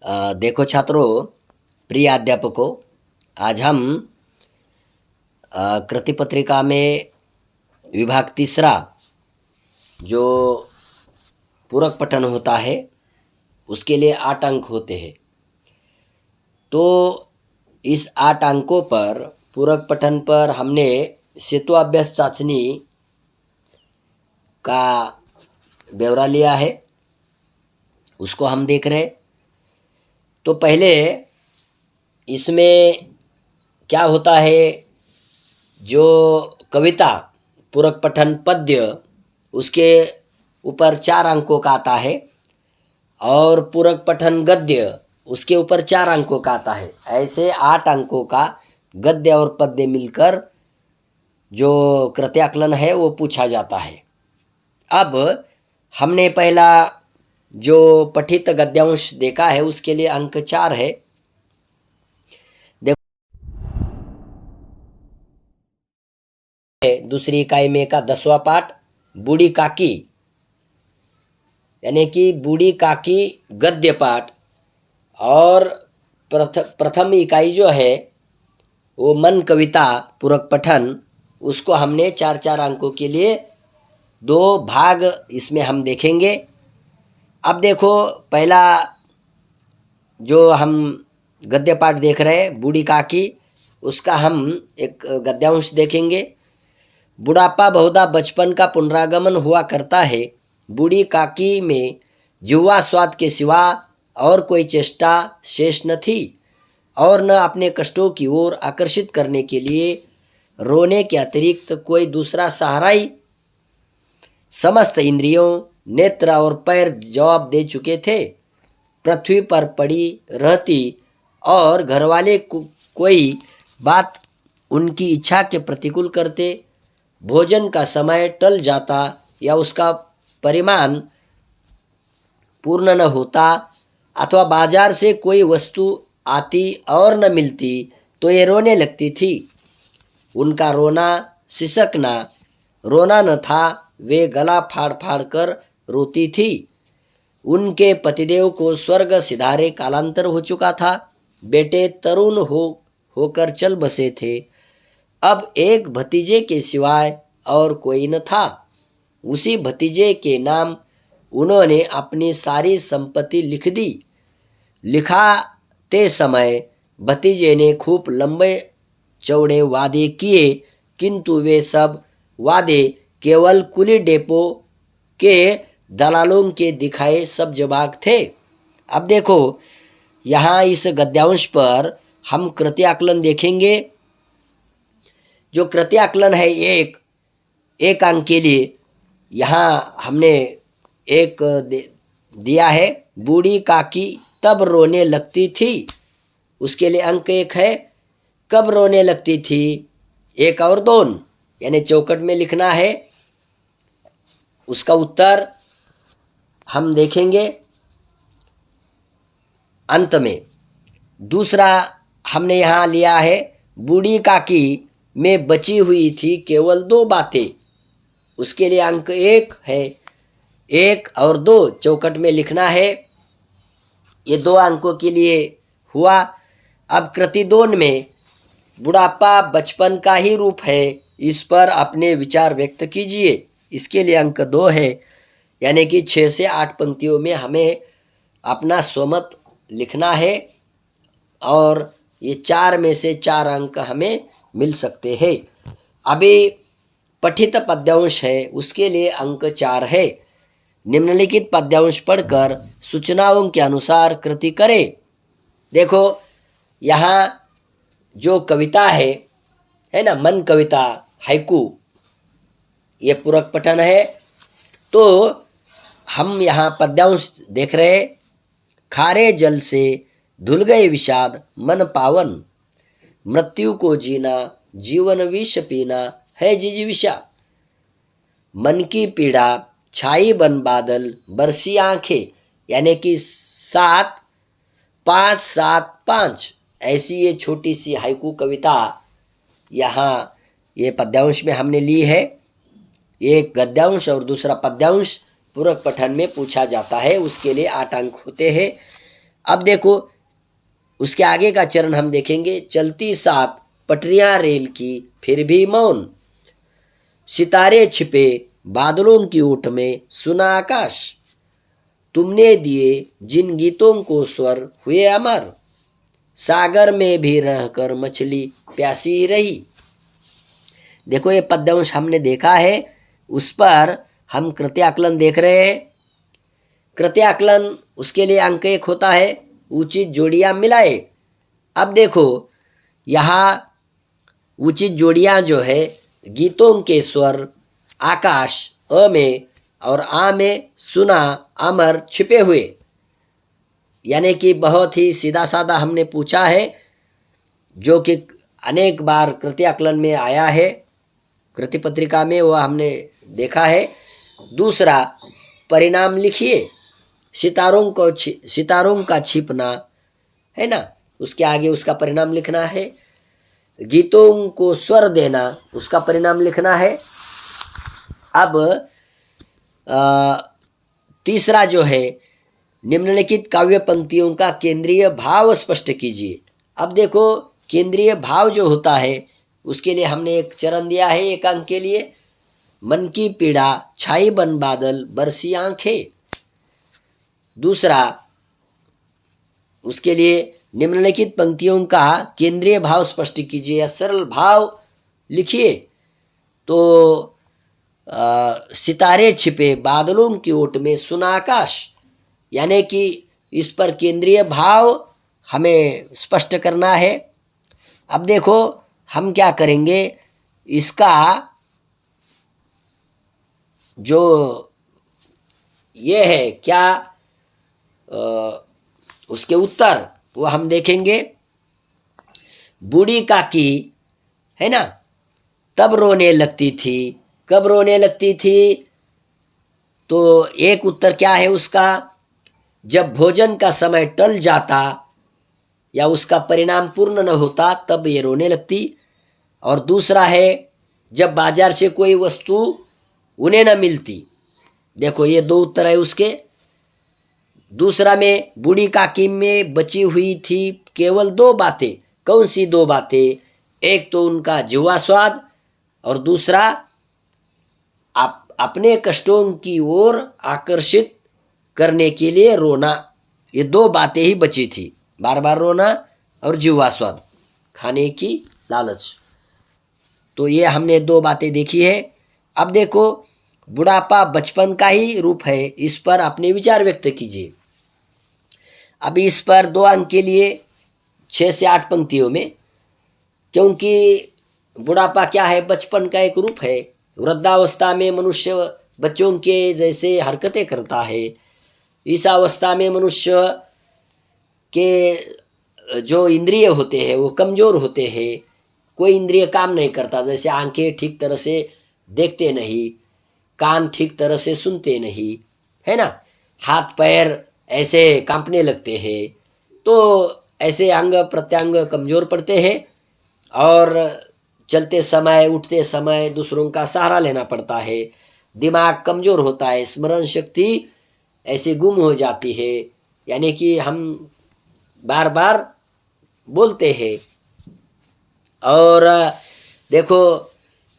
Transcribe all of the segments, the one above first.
देखो छात्रों, प्रिय अध्यापकों, आज हम कृति पत्रिका में विभाग तीसरा जो पूरक पठन होता है उसके लिए 8 अंक होते हैं। तो इस 8 अंकों पर पूरक पठन पर हमने सेतु अभ्यास चाचनी का ब्यौरा लिया है, उसको हम देख रहे। तो पहले इसमें क्या होता है, जो कविता पूरक पठन पद्य उसके ऊपर 4 अंकों का आता है और पूरक पठन गद्य उसके ऊपर 4 अंकों का आता है। ऐसे 8 अंकों का गद्य और पद्य मिलकर जो कृत्याकलन है वो पूछा जाता है। अब हमने पहला जो पठित गद्यांश देखा है उसके लिए अंक 4 है। दूसरी इकाई में का 10वां पाठ बूढ़ी काकी, यानी कि बूढ़ी काकी गद्य पाठ, और प्रथम इकाई जो है वो मन कविता पूरक पठन, उसको हमने 4-4 अंकों के लिए 2 भाग इसमें हम देखेंगे। अब देखो, पहला जो हम गद्य पाठ देख रहे हैं बूढ़ी काकी, उसका हम एक गद्यांश देखेंगे। बुढ़ापा बहुधा बचपन का पुनरागमन हुआ करता है। बूढ़ी काकी में जिह्वा स्वाद के सिवा और कोई चेष्टा शेष न थी और न अपने कष्टों की ओर आकर्षित करने के लिए रोने के अतिरिक्त कोई दूसरा सहारा ही। समस्त इंद्रियों, नेत्र और पैर जवाब दे चुके थे। पृथ्वी पर पड़ी रहती और घरवाले कोई बात उनकी इच्छा के प्रतिकूल करते, भोजन का समय टल जाता या उसका परिमाण पूर्ण न होता, अथवा बाजार से कोई वस्तु आती और न मिलती तो ये रोने लगती थी। उनका रोना सिसकना रोना न था, वे गला फाड़ फाड़ कर रोती थी। उनके पतिदेव को स्वर्ग सिधारे कालांतर हो चुका था। बेटे तरुण होकर चल बसे थे। अब एक भतीजे के सिवाय और कोई न था। उसी भतीजे के नाम उन्होंने अपनी सारी संपत्ति लिख दी। लिखाते समय भतीजे ने खूब लंबे चौड़े वादे किए, किंतु वे सब वादे केवल कुली डेपो के दलालों के दिखाए सब जवाब थे। अब देखो, यहाँ इस गद्यांश पर हम कृत्याकलन देखेंगे। जो कृत्याकलन है एक अंक के लिए यहाँ हमने एक दिया है, बूढ़ी काकी तब रोने लगती थी, उसके लिए अंक 1 है। कब रोने लगती थी, 1 और 2, यानी चौकट में लिखना है। उसका उत्तर हम देखेंगे अंत में। दूसरा हमने यहाँ लिया है, बूढ़ी काकी में बची हुई थी केवल 2 बातें, उसके लिए अंक 1 है। 1 और 2 चौकट में लिखना है। ये 2 अंकों के लिए हुआ। अब कृति 2 में बुढ़ापा बचपन का ही रूप है, इस पर अपने विचार व्यक्त कीजिए, इसके लिए अंक 2 है। यानी कि 6 से 8 पंक्तियों में हमें अपना स्वमत लिखना है और ये 4 में से 4 अंक हमें मिल सकते हैं। अभी पठित पद्यांश है, उसके लिए अंक 4 है। निम्नलिखित पद्यांश पढ़कर सूचनाओं के अनुसार कृति करें। देखो, यहाँ जो कविता है ना, मन कविता हाइकू, ये पूरक पठन है। तो हम यहाँ पद्यांश देख रहे हैं। खारे जल से धुल गए विषाद मन पावन, मृत्यु को जीना जीवन विष पीना है जिजीविषा। मन की पीड़ा छाई बन बादल बरसी आंखें, यानी कि 7, 5, 7, 5, ऐसी ये छोटी सी हाइकू कविता यहाँ ये पद्यांश में हमने ली है। एक गद्यांश और दूसरा पद्यांश पूरक पठन में पूछा जाता है, उसके लिए 8 अंक होते हैं। अब देखो उसके आगे का चरण हम देखेंगे। चलती सात पटरियां रेल की फिर भी मौन, सितारे छिपे बादलों की ओट में सुना आकाश, तुमने दिए जिन गीतों को स्वर हुए अमर, सागर में भी रहकर मछली प्यासी रही। देखो ये पद्यांश हमने देखा है, उस पर हम कृत्याकलन देख रहे हैं। कृत्याकलन उसके लिए अंक 1 होता है, उचित जोड़ियां मिलाए। अब देखो यहाँ उचित जोड़ियां जो है, गीतों के स्वर आकाश अ में और आ में सुना अमर छिपे हुए, यानी कि बहुत ही सीधा साधा हमने पूछा है, जो कि अनेक बार कृत्याकलन में आया है, कृति पत्रिका में वह हमने देखा है। दूसरा, परिणाम लिखिए, सितारों का छिपना है ना, उसके आगे उसका परिणाम लिखना है। गीतों को स्वर देना, उसका परिणाम लिखना है। अब तीसरा जो है, निम्नलिखित काव्य पंक्तियों का केंद्रीय भाव स्पष्ट कीजिए। अब देखो केंद्रीय भाव जो होता है, उसके लिए हमने एक चरण दिया है 1 अंक के लिए। मन की पीड़ा छाई बन बादल बरसी आंखें। दूसरा, उसके लिए निम्नलिखित पंक्तियों का केंद्रीय भाव स्पष्ट कीजिए या सरल भाव लिखिए। तो सितारे छिपे बादलों की ओट में सुना आकाश, यानी कि इस पर केंद्रीय भाव हमें स्पष्ट करना है। अब देखो हम क्या करेंगे, इसका जो ये है क्या उसके उत्तर वो हम देखेंगे। बूढ़ी काकी है ना, तब रोने लगती थी। कब रोने लगती थी? तो एक उत्तर क्या है उसका, जब भोजन का समय टल जाता या उसका परिणाम पूर्ण न होता तब ये रोने लगती। और दूसरा है, जब बाजार से कोई वस्तु उन्हें न मिलती। देखो ये 2 उत्तर है उसके। दूसरा में बूढ़ी काकी में बची हुई थी केवल 2 बातें। कौन सी 2 बातें? एक तो उनका जीवा स्वाद और दूसरा अपने कष्टों की ओर आकर्षित करने के लिए रोना। ये 2 बातें ही बची थी, बार बार रोना और जीवा स्वाद, खाने की लालच। तो ये हमने 2 बातें देखी है। अब देखो बुढ़ापा बचपन का ही रूप है, इस पर अपने विचार व्यक्त कीजिए। अब इस पर 2 अंक के लिए 6 से 8 पंक्तियों में, क्योंकि बुढ़ापा क्या है, बचपन का एक रूप है। वृद्धावस्था में मनुष्य बच्चों के जैसे हरकतें करता है। इस अवस्था में मनुष्य के जो इंद्रिय होते हैं वो कमज़ोर होते हैं, कोई इंद्रिय काम नहीं करता। जैसे आंखें ठीक तरह से देखते नहीं, कान ठीक तरह से सुनते नहीं, है ना, हाथ पैर ऐसे कांपने लगते हैं। तो ऐसे अंग प्रत्यंग कमज़ोर पड़ते हैं और चलते समय उठते समय दूसरों का सहारा लेना पड़ता है। दिमाग कमज़ोर होता है, स्मरण शक्ति ऐसे गुम हो जाती है, यानी कि हम बार बार बोलते हैं। और देखो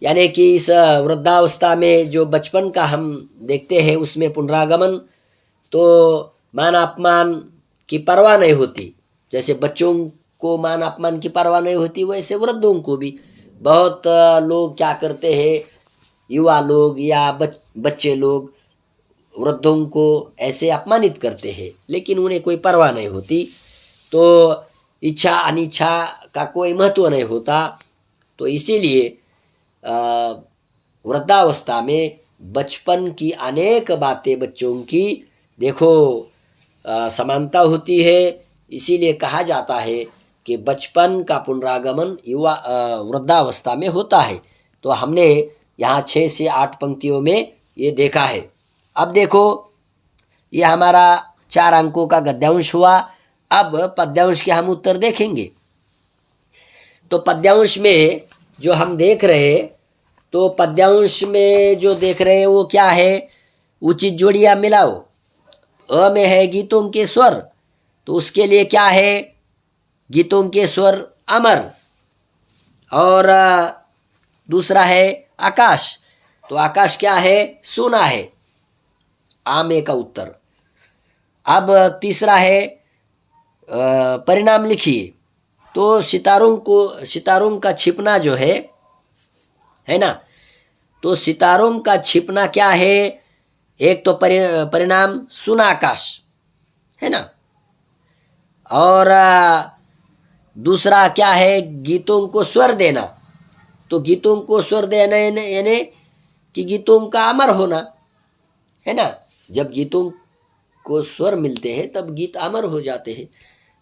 यानी कि इस वृद्धावस्था में जो बचपन का हम देखते हैं उसमें पुनरागमन, तो मान अपमान की परवाह नहीं होती। जैसे बच्चों को मान अपमान की परवाह नहीं होती, वैसे वृद्धों को भी। बहुत लोग क्या करते हैं, युवा लोग या बच्चे लोग वृद्धों को ऐसे अपमानित करते हैं, लेकिन उन्हें कोई परवाह नहीं होती। तो इच्छा अनिच्छा का कोई महत्व नहीं होता। तो इसीलिए वृद्धावस्था में बचपन की अनेक बातें बच्चों की देखो समानता होती है। इसीलिए कहा जाता है कि बचपन का पुनरागमन युवा वृद्धावस्था में होता है। तो हमने यहाँ 6 से 8 पंक्तियों में ये देखा है। अब देखो ये हमारा 4 अंकों का गद्यांश हुआ। अब पद्यांश के हम उत्तर देखेंगे। तो पद्यांश में जो हम देख रहे, तो पद्यांश में जो देख रहे हैं वो क्या है, उचित जोड़ियां मिलाओ। अ में है गीतों के स्वर, तो उसके लिए क्या है, गीतों के स्वर अमर, और दूसरा है आकाश, तो आकाश क्या है, सोना है, आमे का उत्तर। अब तीसरा है परिणाम लिखिए, तो सितारों का छिपना जो है ना, तो सितारों का छिपना क्या है, एक तो परिणाम सुना आकाश है ना, और दूसरा क्या है, गीतों को स्वर देना, तो गीतों को स्वर देना यानी कि गीतों का अमर होना है ना, जब गीतों को स्वर मिलते हैं तब गीत अमर हो जाते हैं,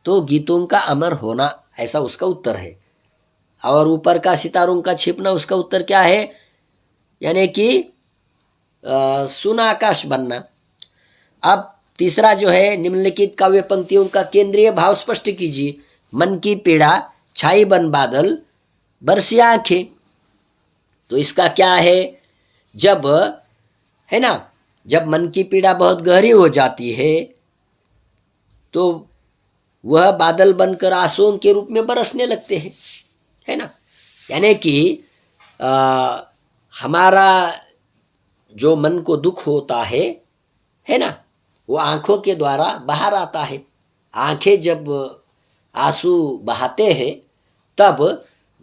तो गीतों का अमर होना, ऐसा उसका उत्तर है। और ऊपर का सितारों का छिपना, उसका उत्तर क्या है, यानी कि सुना आकाश बनना। अब तीसरा जो है, निम्नलिखित काव्य पंक्तियों का केंद्रीय भाव स्पष्ट कीजिए। मन की पीड़ा छाई बन बादल बरसी आंखें, तो इसका क्या है, जब है ना, जब मन की पीड़ा बहुत गहरी हो जाती है तो वह बादल बनकर आंसुओं के रूप में बरसने लगते हैं, है ना, यानी कि हमारा जो मन को दुख होता है ना, वो आंखों के द्वारा बाहर आता है। आंखें जब आंसू बहाते हैं तब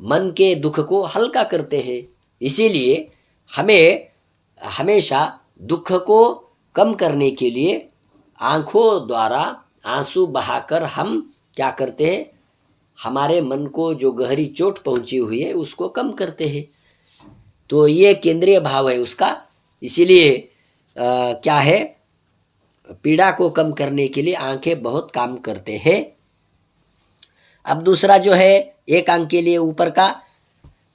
मन के दुख को हल्का करते हैं, इसीलिए हमें हमेशा दुख को कम करने के लिए आंखों द्वारा आंसू बहाकर हम क्या करते हैं, हमारे मन को जो गहरी चोट पहुंची हुई है उसको कम करते हैं। तो ये केंद्रीय भाव है उसका, इसीलिए क्या है, पीड़ा को कम करने के लिए आंखें बहुत काम करते हैं। अब दूसरा जो है, एक अंक के लिए ऊपर का,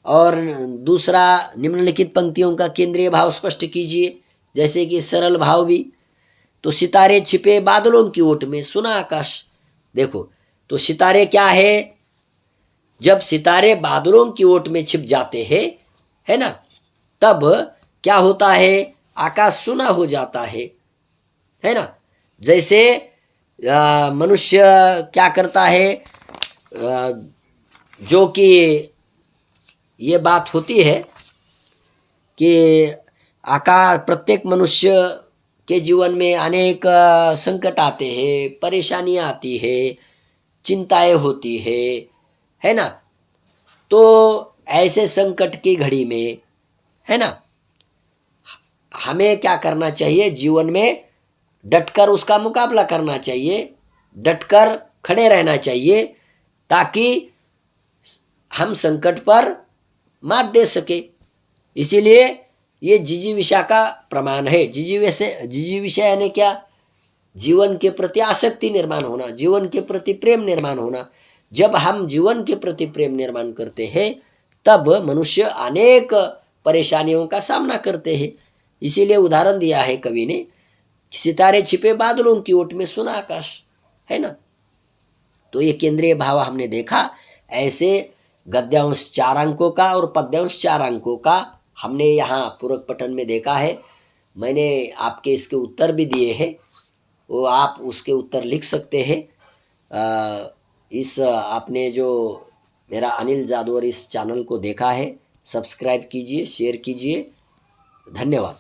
और दूसरा निम्नलिखित पंक्तियों का केंद्रीय भाव स्पष्ट कीजिए, जैसे कि सरल भाव भी, तो सितारे छिपे बादलों की ओट में सुना आकाश। देखो, तो सितारे क्या है, जब सितारे बादलों की ओट में छिप जाते हैं है ना, तब क्या होता है, आकाश सुना हो जाता है ना। जैसे मनुष्य क्या करता है, जो कि ये बात होती है कि प्रत्येक मनुष्य के जीवन में अनेक संकट आते हैं, परेशानियां आती है, चिंताएं होती है ना, तो ऐसे संकट की घड़ी में है ना, हमें क्या करना चाहिए, जीवन में डटकर उसका मुकाबला करना चाहिए, डटकर खड़े रहना चाहिए, ताकि हम संकट पर मात दे सके। इसीलिए ये जिजीविषा का प्रमाण है। जिजीविषा यानी क्या, जीवन के प्रति आसक्ति निर्माण होना, जीवन के प्रति प्रेम निर्माण होना। जब हम जीवन के प्रति प्रेम निर्माण करते हैं तब मनुष्य अनेक परेशानियों का सामना करते हैं। इसीलिए उदाहरण दिया है कवि ने, सितारे छिपे बादलों की ओट में सुना आकाश, है ना। तो ये केंद्रीय भाव हमने देखा। ऐसे गद्यांश 4 अंकों का और पद्यांश 4 अंकों का हमने यहाँ पूरक पठन में देखा है। मैंने आपके इसके उत्तर भी दिए हैं, वो आप उसके उत्तर लिख सकते हैं। इस आपने जो मेरा अनिल जादवर इस चैनल को देखा है, सब्सक्राइब कीजिए, शेयर कीजिए। धन्यवाद।